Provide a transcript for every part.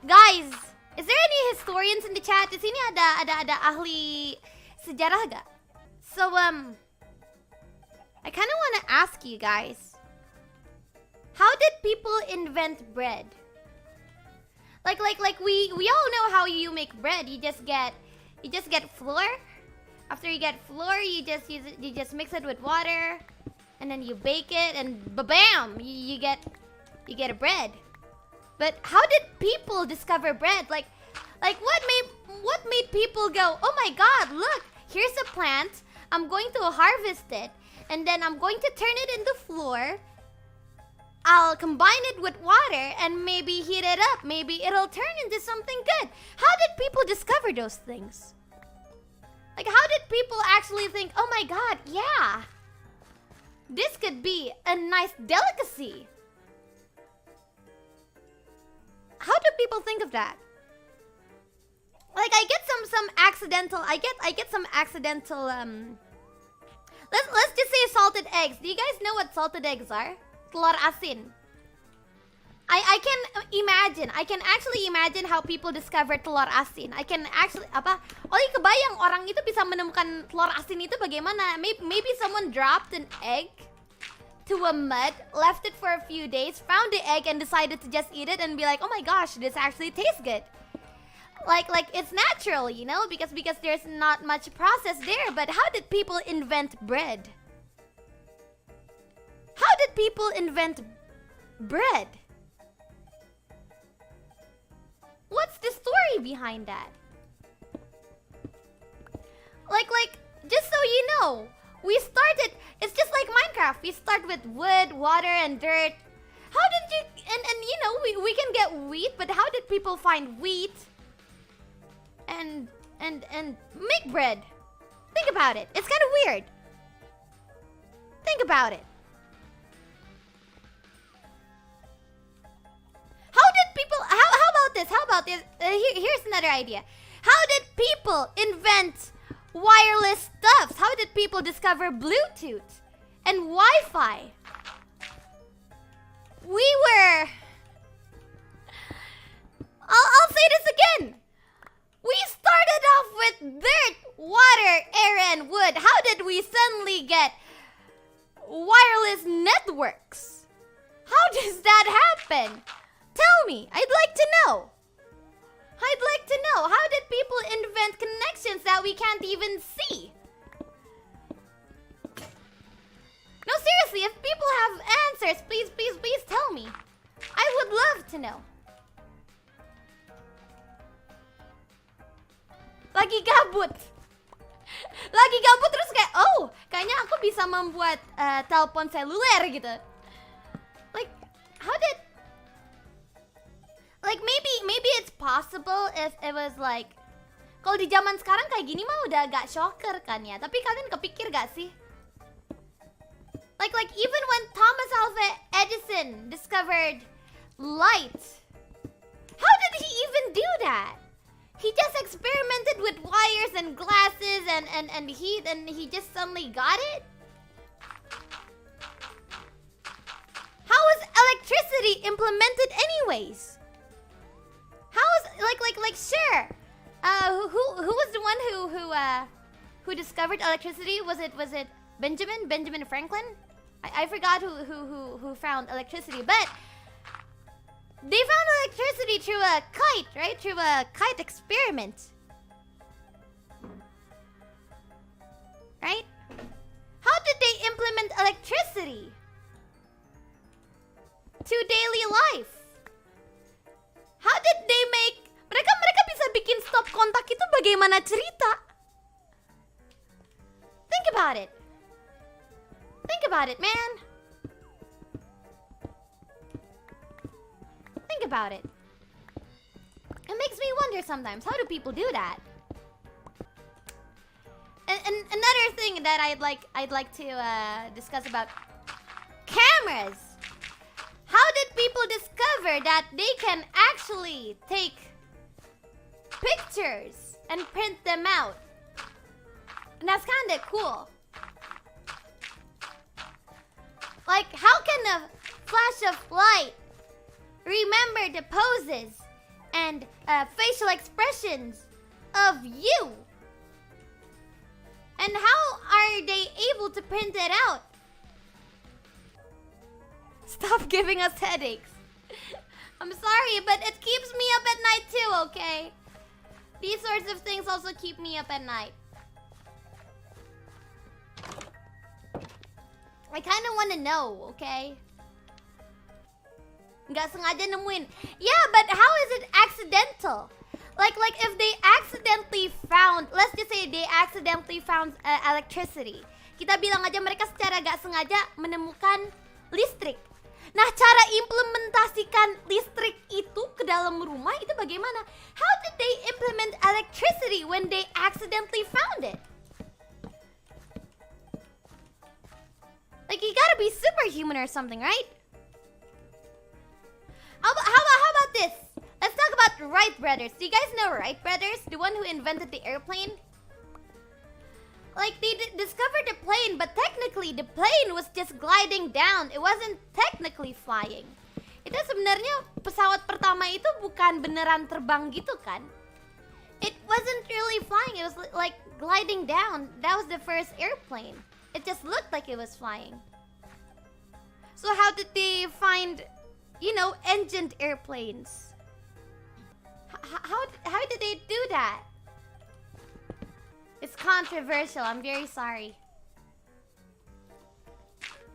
Guys, is there any historians in the chat? Di sini ada ahli sejarah gak? So I kind of want to ask you guys, how did people invent bread? Like we all know how you make bread. You just get flour. After you get flour, you just mix it with water, and then you bake it, and bam, you get a bread. But how did people discover bread? Like what made people go, oh my God, look, here's a plant. I'm going to harvest it, and then I'm going to turn it into flour. I'll combine it with water and maybe heat it up. Maybe it'll turn into something good. How did people discover those things? Like, how did people actually think, oh my God, yeah, this could be a nice delicacy? How do people think of that? Like, I get some accidental, I get some accidental, let's just say salted eggs. Do you guys know what salted eggs are? Telur asin. I can actually imagine how people discover telur asin. I can actually, Oli kebayang orang itu bisa menemukan telur asin itu bagaimana? Maybe someone dropped an egg to a mud, left it for a few days, found the egg and decided to just eat it and be like, oh my gosh, this actually tastes good. Like it's natural, you know, because there's not much process there. But how did people invent bread? How did people invent bread? What's the story behind that? Like, just so you know, we started, it's just like Minecraft. We start with wood, water, and dirt. How did you, and you know, we can get wheat, but how did people find wheat and make bread? Think about it. It's kind of weird. Think about it. How did people, how about this? How about this? Here's another idea. How did people invent wireless stuffs? How did people discover Bluetooth and Wi-Fi? I'll say this again. We started off with dirt, water, air, and wood. How did we suddenly get wireless networks? How does that happen? Tell me. I'd like to know. I'd like to know. How did people invent connections that we can't even see? No, seriously, if people have answers, please tell me. I would love to know. Lagi gabut. Lagi gabut terus kayak, oh, kayaknya aku bisa membuat telepon seluler gitu. Like, how did... Like, maybe it's possible if it was like... Kalau di zaman sekarang kayak gini mah udah agak shocker kan ya. Tapi kalian kepikir gak sih? Like even when Thomas Alva Edison discovered light, how did he even do that? He just experimented with wires and glasses and heat, and he just suddenly got it? How was electricity implemented anyways? How is like sure? Who was the one who discovered electricity? Was it Benjamin Franklin? I forgot who found electricity, but they found electricity through a kite, right? Through a kite experiment, right? How did they implement electricity to daily life? How did they make... Mereka bisa bikin stop kontak itu bagaimana cerita? Think about it. Think about it, man. Think about it. It makes me wonder sometimes, how do people do that? And another thing that I'd like to discuss about cameras. How did people discover that they can actually take pictures and print them out? And that's kind of cool. Like, how can a flash of light remember the poses and facial expressions of you. And how are they able to print it out? Stop giving us headaches. I'm sorry, but it keeps me up at night too, okay? These sorts of things also keep me up at night. I kind of want to know, okay? Nggak sengaja nemuin. Yeah, but how is it accidental? Like if they accidentally found, let's just say they accidentally found electricity. Kita bilang aja mereka secara gak sengaja menemukan listrik. Nah, cara implementasikan listrik itu ke dalam rumah itu bagaimana? How did they implement electricity when they accidentally found it? Like, you gotta be superhuman or something, right? How about this? Let's talk about Wright brothers. Do you guys know Wright brothers? The one who invented the airplane? Like, they discovered the plane, but technically the plane was just gliding down. It wasn't technically flying. Itu sebenarnya pesawat pertama itu bukan beneran terbang gitu kan? It wasn't really flying. It was like gliding down. That was the first airplane. It just looked like it was flying. So how did they find, you know, engined airplanes? How did they do that? It's controversial. I'm very sorry.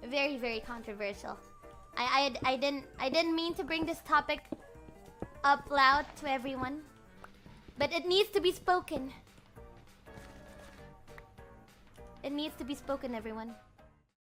Very, very controversial. I didn't mean to bring this topic up loud to everyone, but it needs to be spoken. It needs to be spoken, everyone.